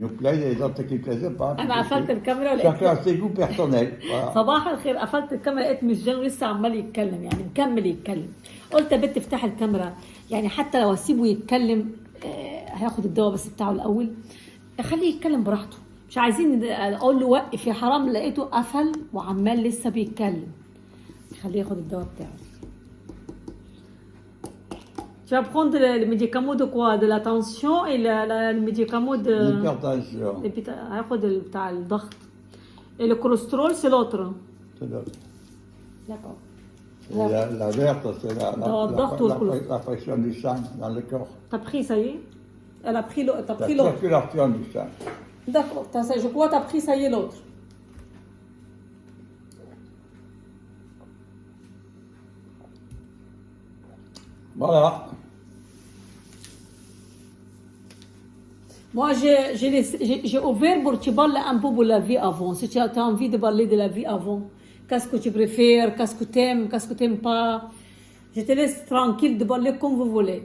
nous plaît, il y a les autres qui ne plaisent pas. انا قفلت الكاميرا Chacun ولقيت a ses goûts personnels. Voilà. صباح الخير، قفلت الكاميرا لقيت مش جان لسه عمال يتكلم، يعني مكمل يتكلم. قلت يا بنت افتحي الكاميرا، يعني حتى لو اسيبه يتكلم هياخد الدواء بس بتاعه الاول، خليه يتكلم براحته. مش عايزين اقول له وقف يا حرام، لقيته قفل وعمال لسه بيتكلم. خليه ياخد الدواء بتاعه. Tu vas prendre le médicament de quoi? De la tension et le médicament de... L'hypertension. هياخد بتاع الضغط. Et le cholestérol, c'est l'autre. C'est l'autre. D'accord. Et la verte, c'est la pression du sang dans le corps. T'as pris, ça y est? Elle a pris l'autre. T'as La pris l'autre. circulation du sang. D'accord. Je crois que t'as pris, ça y est, l'autre. Voilà. Moi, j'ai ouvert pour te parler un peu de la vie avant. Si tu as envie de parler de la vie avant, qu'est-ce que tu préfères, qu'est-ce que tu aimes, qu'est-ce que tu n'aimes pas. Je te laisse tranquille de parler comme vous voulez.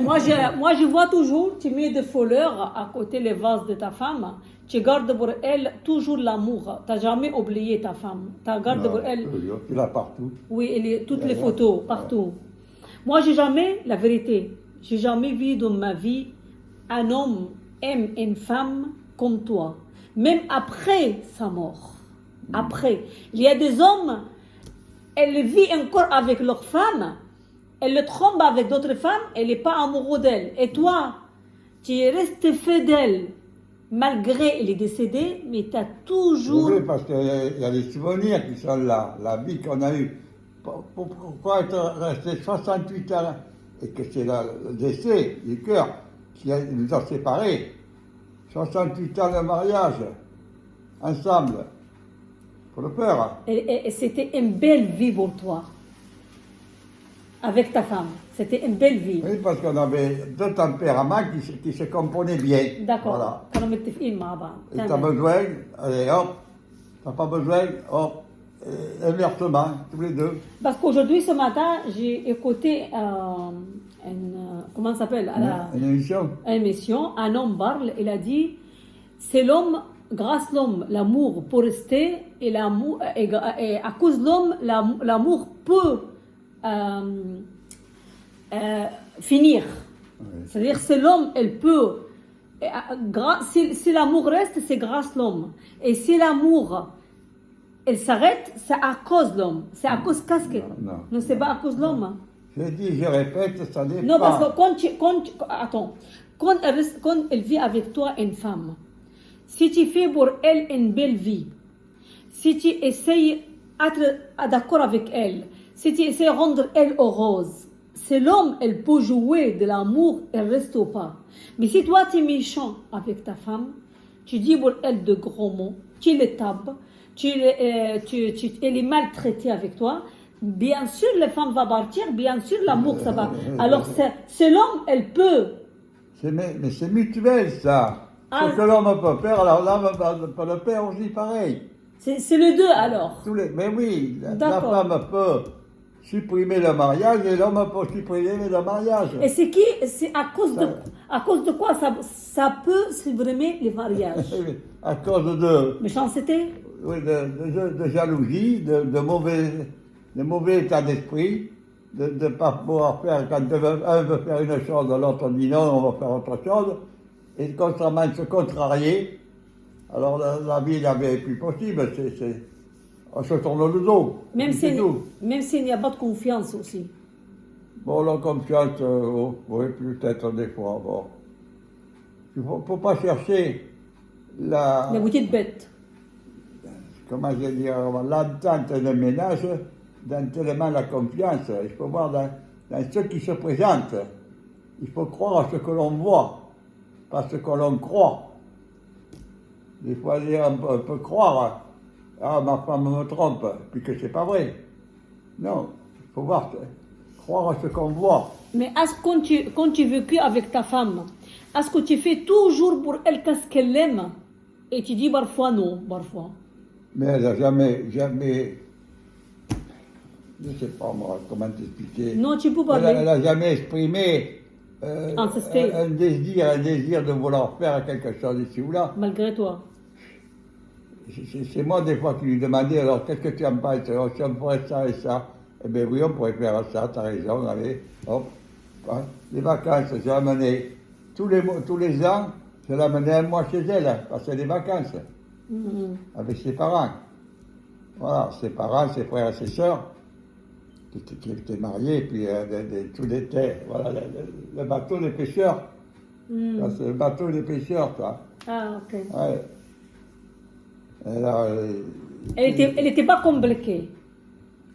Moi, je vois toujours, tu mets des fleurs à côté les vases de ta femme. Tu gardes pour elle toujours l'amour. Tu n'as jamais oublié ta femme. Tu gardes pour elle. Tu l'as partout. Oui, toutes les photos, partout. Moi, j'ai jamais, la vérité, j'ai jamais vu dans ma vie un homme aime une femme comme toi. Même après sa mort. Après. Il y a des hommes, elles vivent encore avec leur femme, elles le trompent avec d'autres femmes, elle n'est pas amoureux d'elle. Et toi, tu restes fidèle. Malgré il est décédé, mais tu as toujours... Oui, parce qu'il y a des souvenirs qui sont là, la vie qu'on a eue. Pourquoi être resté 68 ans et que c'est le décès du cœur qui nous a séparés. 68 ans de mariage, ensemble, pour le peur. Et c'était une belle vie pour toi, avec ta femme. C'était une belle vie. Oui, parce qu'on avait deux tempéraments qui se comprenaient bien. D'accord. Voilà. كانوا متفقين مع بعض. Et t'as besoin, allez hop, t'as pas besoin, hop, inversement, tous les deux. Parce qu'aujourd'hui, ce matin, j'ai écouté comment ça s'appelle? Une émission. Une émission. Un homme parle, il a dit, c'est l'homme, grâce à l'homme, l'amour peut rester, et, et à cause de l'homme, l'amour peut finir. Oui. C'est-à-dire, c'est l'homme, elle peut. Si l'amour reste, c'est grâce à l'homme. Et si l'amour, elle s'arrête, c'est à cause de l'homme. C'est à cause casquette. Non, c'est pas à cause de l'homme. Je dis, je répète, ça dépend. Non, parce que quand elle vit avec toi une femme, si tu fais pour elle une belle vie, si tu essayes d'être d'accord avec elle, si tu essayes de rendre elle heureuse, c'est l'homme, elle peut jouer de l'amour, elle reste ou pas. Mais si toi tu es méchant avec ta femme, tu dis pour elle de gros mots, tu les tapes, elle est maltraitée avec toi, bien sûr la femme va partir, bien sûr l'amour ça va. Alors c'est l'homme, elle peut. Mais c'est mutuel ça. Ce que l'homme peut faire, alors l'homme peut le faire aussi pareil. C'est les deux alors. Mais oui, la femme peut supprimer le mariage et l'homme peut supprimer le mariage. Et c'est à cause de quoi ça peut supprimer le mariage? À cause de... Méchanceté? Oui, de jalousie, de mauvais état d'esprit, de ne pas pouvoir faire, quand un veut faire une chose, l'autre dit non, on va faire autre chose, et constamment se contrarier. Alors la vie n'est plus possible, on se tourne le dos. Même s'il n'y a pas de confiance aussi. Bon, la confiance, oui, peut-être des fois, bon. Il ne faut pas chercher la petite bête. Comment je dire, l'entente de ménage dans tellement la confiance. Il faut voir dans ce qui se présente. Il faut croire à ce que l'on voit, pas ce que l'on croit. Des fois, on peut croire, ah, ma femme me trompe, puis que c'est pas vrai. Non, il faut voir, croire à ce qu'on voit. Mais est-ce que quand tu vécu avec ta femme, est-ce que tu fais toujours pour elle qu'est-ce qu'elle aime? Et tu dis parfois non, parfois. Mais elle n'a jamais, je ne sais pas moi comment t'expliquer. Non, tu peux pas. Elle n'a jamais exprimé Insisté. un désir de vouloir faire quelque chose ici ou là. Malgré toi. C'est moi des fois qui lui demandais, alors qu'est-ce que tu aimes pas? Si on pourrait ça et ça. Eh bien oui, on pourrait faire ça, t'as raison, allez, hop. Hein. Les vacances, j'ai amené tous les ans, je l'amenais un mois chez elle, passer des vacances, avec ses parents. Voilà, ses parents, ses frères et ses sœurs, qui étaient mariés, puis tout l'été, voilà, le bateau des pêcheurs. Ça, c'est le bateau des pêcheurs, ça. Ah, ok. Ouais. Alors, Elle était pas compliquée.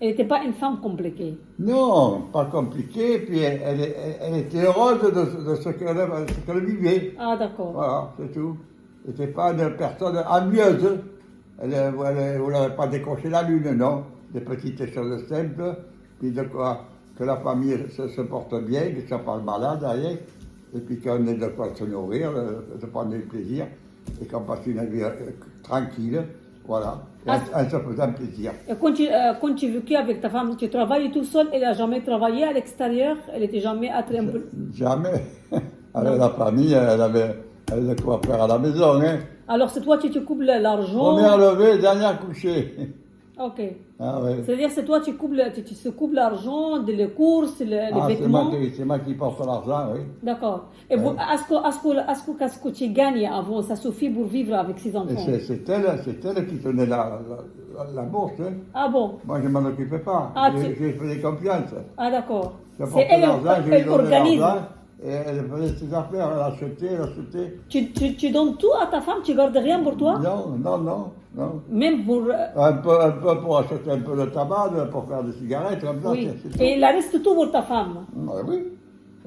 Elle n'était pas une femme compliquée. non, pas compliqué, puis elle était heureuse de ce qu'elle vivait. Ah, d'accord. Voilà, c'est tout. Elle n'était pas une personne envieuse. Elle ne voulait pas décrocher la lune, non. Des petites choses simples, puis de quoi que la famille se porte bien, que ne soit pas malade, allez, et puis qu'on ait de quoi se nourrir, de prendre du plaisir, et qu'on passe une vie tranquille, voilà, en se faisant plaisir. Et quand tu vécu avec ta femme, tu travailles tout seul, elle n'a jamais travaillé à l'extérieur, elle n'était jamais à un peu. Jamais. Avec la famille, elle avait de quoi faire à la maison. Hein. Alors c'est toi qui te coupes l'argent. Première levée, dernière couchée. Ok. Ah oui. C'est-à-dire c'est toi qui tu te coupes l'argent, les courses, les vêtements. C'est moi qui porte l'argent, oui. D'accord. Et vous, est-ce que tu gagnes avant, ça suffit pour vivre avec ses enfants? C'est elle qui tenait la bourse. Hein. Ah bon? Moi, je ne m'en occupais pas. Ah, je lui faisais confiance. Ah d'accord. Je C'est portais elle, l'argent, je lui elle donnais organise. l'argent, et elle faisait ses affaires, elle achetait. Tu donnes tout à ta femme, tu gardes rien pour toi? Non. Même pour... Un peu pour acheter un peu de tabac, pour faire des cigarettes, comme ça. oui. C'est tout. Et il reste tout pour ta femme. Ah oui.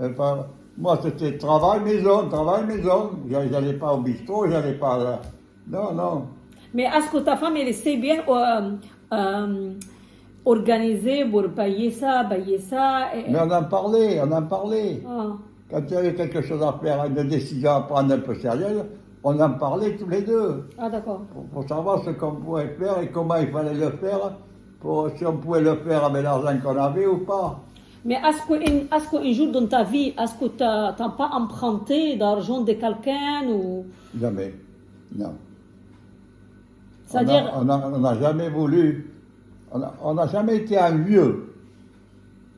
Enfin, moi, c'était travail, maison. J'allais pas au bistrot, j'allais pas... Non. Mais est-ce que ta femme, elle sait bien organiser pour payer ça et... Mais on en parlait. Ah, Quand il y avait quelque chose à faire, une décision à prendre un peu sérieuse, on en parlait tous les deux. ah d'accord. Pour savoir ce qu'on pouvait faire et comment il fallait le faire, si on pouvait le faire avec l'argent qu'on avait ou pas. Mais est-ce qu'un jour dans ta vie, est-ce que tu n'as pas emprunté d'argent de quelqu'un ou... Jamais. Non. C'est-à-dire... On n'a jamais voulu, on n'a jamais été envieux.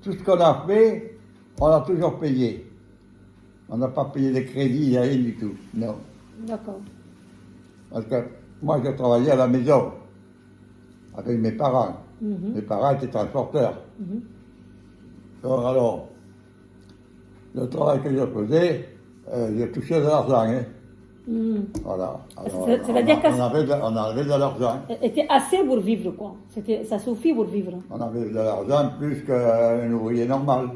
Tout ce qu'on a fait, on a toujours payé. On n'a pas payé de crédit, rien du tout. Non. D'accord. Parce que moi, je travaillais à la maison avec mes parents. Mes parents étaient transporteurs. Alors, le travail que je faisais, je touchais de l'argent. Hein. Voilà. Alors, C'est-à-dire on avait de l'argent. C'était assez pour vivre, quoi. Ça suffit pour vivre. On avait de l'argent plus qu'un ouvrier normal.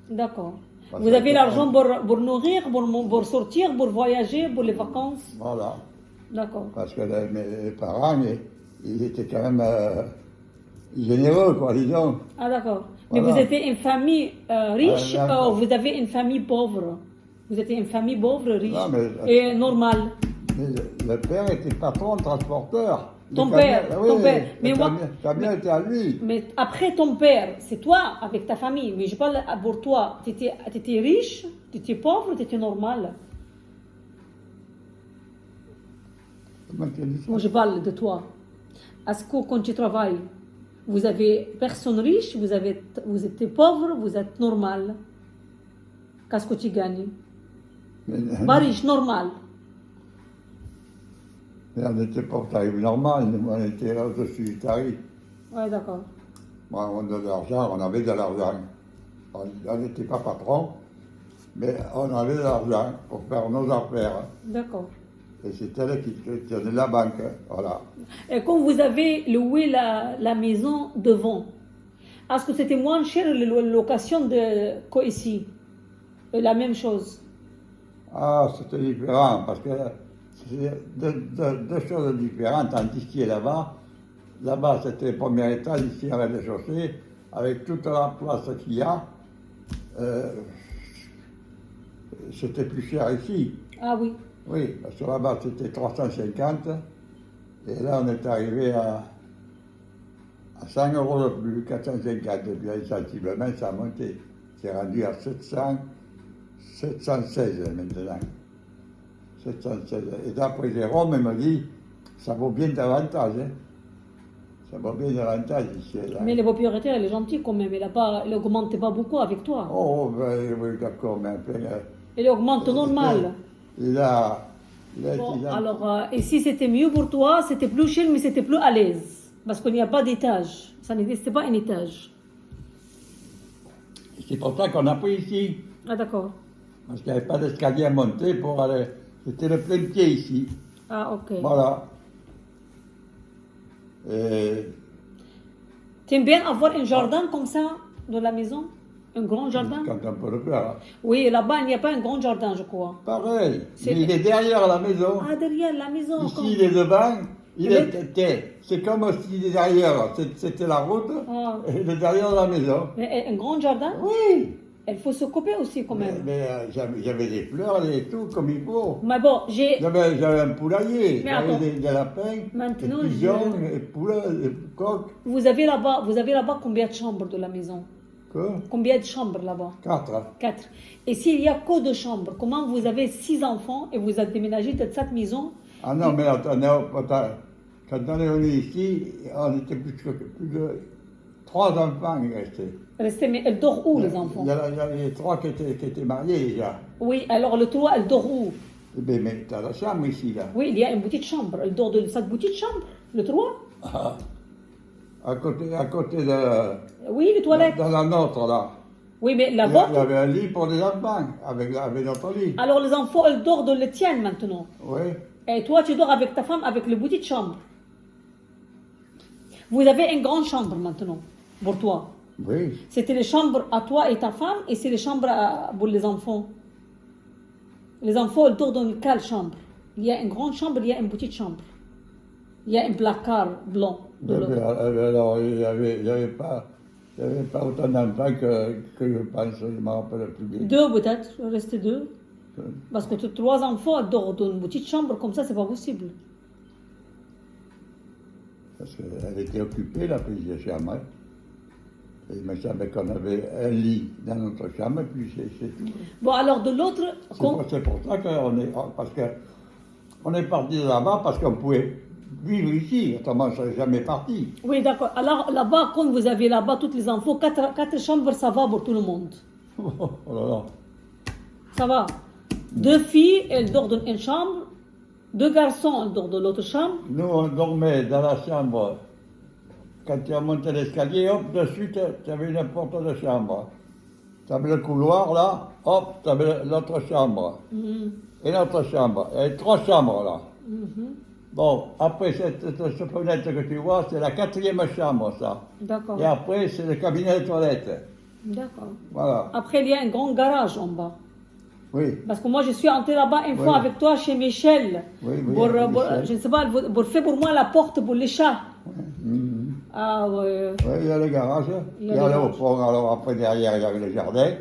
D'accord. Parce Vous que- avez l'argent pour nourrir, pour sortir, pour voyager, pour les vacances. Voilà. D'accord. Parce que mes parents, ils étaient quand même généreux, quoi, disons. Ah d'accord. Mais Voilà. vous étiez une famille riche d'accord. ou vous avez une famille pauvre? Vous étiez une famille pauvre, riche Non, mais- et normale. Mais le père était patron, transporteur. Ton Le père, camion- ton oui, père. Mais le moi- camion était à lui. Mais après ton père, c'est toi avec ta famille. Mais je parle pour toi. Tu étais riche, tu étais pauvre, tu étais normal. Comment tu dis ça? Moi je parle de toi. Est-ce que quand tu travailles, vous avez personne riche, vous êtes pauvre, vous êtes normal? Qu'est-ce que tu gagnes? Pas riche, normal. Mais on n'était pas au tarif normal, nous, on était au-dessus du tarif. Ouais, d'accord. Moi, on avait de l'argent, on avait de l'argent. On n'était pas patron, mais on avait de l'argent pour faire nos affaires. D'accord. Et c'est elle qui tenait la banque, voilà. Et quand vous avez loué la maison devant, est-ce que c'était moins cher la location qu'ici? La même chose. Ah, c'était différent, parce que c'est deux choses différentes entre ici et là-bas. Là-bas, c'était le premier étage, ici, on avait les chaussées, avec toute la place qu'il y a. C'était plus cher ici. Ah oui. Oui, parce que là-bas, c'était 350. Et là, on est arrivé à 100 € de plus, 450. Et puis, sensiblement, ça a monté. C'est rendu à 700, 716 maintenant. 716. Et d'après Jérôme, il m'a dit, ça vaut bien davantage. Hein. Ça vaut bien davantage ici. Là. Mais le propriétaire, il est gentil quand même. Il n'augmente pas beaucoup avec toi. Oh, ben, oui, d'accord, mais un peu. Il augmente normal. Il a. Bon, alors, et si c'était mieux pour toi, c'était plus cher, mais c'était plus à l'aise. Parce qu'il n'y a pas d'étage. Ça n'existait pas un étage. C'est pour ça qu'on a pris ici. Ah, d'accord. Parce qu'il n'y avait pas d'escalier à monter pour aller. C'était le plein pied ici. Ah, ok. Voilà. Et T'aimes bien avoir un jardin comme ça dans la maison? Un grand jardin? quand on peut le faire. Hein. Oui, là-bas, il n'y a pas un grand jardin, je crois. Pareil. C'est- Mais il est derrière la maison. Ah, derrière la maison. Ici, comme- il est devant. Il Mais- était. C'est comme s'il est derrière. C'était la route. Ah. Et il est derrière la maison. Mais un grand jardin? Oui. Il faut s'occuper aussi quand même. Mais j'avais des fleurs et tout, comme il faut. Mais bon, j'ai... J'avais un poulailler, Mais j'avais attends. des lapins, Maintenant, des pigeons, des poulets, des coqs. Vous avez là-bas combien de chambres de la maison? Quoi? Combien de chambres là-bas? 4. 4. Et s'il y a que 2 chambres, comment vous avez 6 enfants et vous êtes déménagé de cette maison? Ah non, mais attendez, quand on est venu ici, on était plus de 3 enfants qui restaient. Restez, mais elles dorment où les enfants? Il y avait 3 qui étaient mariés déjà. Oui, alors le 3, elles dorment où? Mais tu as la chambre ici, là. Oui, il y a une petite chambre. Elle dort de cette petite chambre, le 3. Ah. À côté de. Oui, les toilettes. Dans la nôtre, là. Oui, mais la Il y vôtre. avait un lit pour les enfants, avec notre lit. Alors les enfants, elles dorment dans le tien maintenant. Oui. Et toi, tu dors avec ta femme, avec le petite chambre. Vous avez une grande chambre maintenant, pour toi. Oui. C'était les chambres à toi et ta femme, et c'est les chambres pour les enfants. Les enfants, ils dorment dans quelle chambre? Il y a une grande chambre, il y a une petite chambre. Il y a un placard blanc. de l'autre. Alors, il n'y avait pas autant d'enfants que je pense, je ne me rappelle plus bien. 2 peut-être, restez 2. Parce que 3 enfants ils dorment dans une petite chambre, comme ça, c'est pas possible. Parce qu'elle était occupée, la petite chambre. Hein. Et il me semblait qu'on avait un lit dans notre chambre, et puis c'est tout. Bon, alors de l'autre, C'est pour ça qu'on est parti de là-bas, parce qu'on pouvait vivre ici, autrement on ne serait jamais parti. oui, d'accord. Alors là-bas, quand vous avez là-bas tous les enfants, 4 chambres, ça va pour tout le monde. Oh là là. Ça va. 2 filles, elles dorment dans une chambre. 2 garçons, elles dorment dans l'autre chambre. Nous, on dormait dans la chambre. Quand tu as monté l'escalier, hop, dessus, tu avais une porte de chambre. Tu avais le couloir, là, hop, tu avais l'autre chambre. Et l'autre chambre. Il y avait 3 chambres, là. Bon, après cette fenêtre que tu vois, c'est la 4e chambre, ça. D'accord. Et après, c'est le cabinet de toilette. D'accord. Voilà. Après, il y a un grand garage en bas. Oui. Parce que moi, je suis entrée là-bas une fois avec toi chez Michel. Oui, Pour, Michel. je ne sais pas, pour faire pour moi la porte pour les chats. Ah ouais. Oui, il y a le garage. Il y Il a y le avait au garage. fond, alors après, derrière, il y avait le jardin.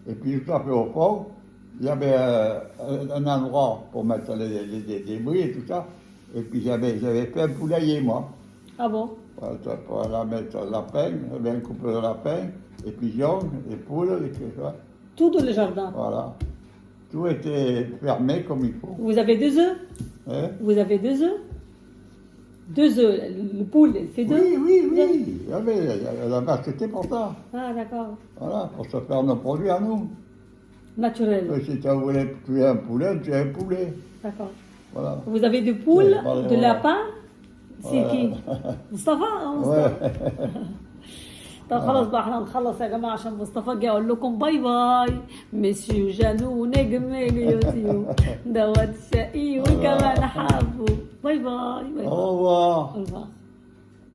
Et puis, juste après, au fond, il y avait un endroit pour mettre les débris et tout ça. Et puis, j'avais fait un poulailler, moi. Ah bon? Pour la mettre lapin, j'avais un couple de lapins, des pigeons, des poules, et tout ça. Tout dans le jardin. Voilà. Tout était fermé comme il faut. Vous avez 2 œufs? Hein? Vous avez 2 œufs? 2 œufs. Le poule, il fait 2? Oui. La vache, c'était pour ça. Ah, d'accord. Voilà, pour se faire nos produits à nous. Naturel. Si tu voulais tuer un poulet, tu as un poulet. D'accord. Voilà. Vous avez des poules, Voilà. de lapins? C'est Voilà. qui? مصطفى؟ Ouais. طب خلاص بقى احنا نخلص يا جماعه عشان مصطفى جاي اقول لكم باي باي مسيو جانو نجم اليوتيوب دوت شقي وكمان حابه باي باي باي Au revoir. باي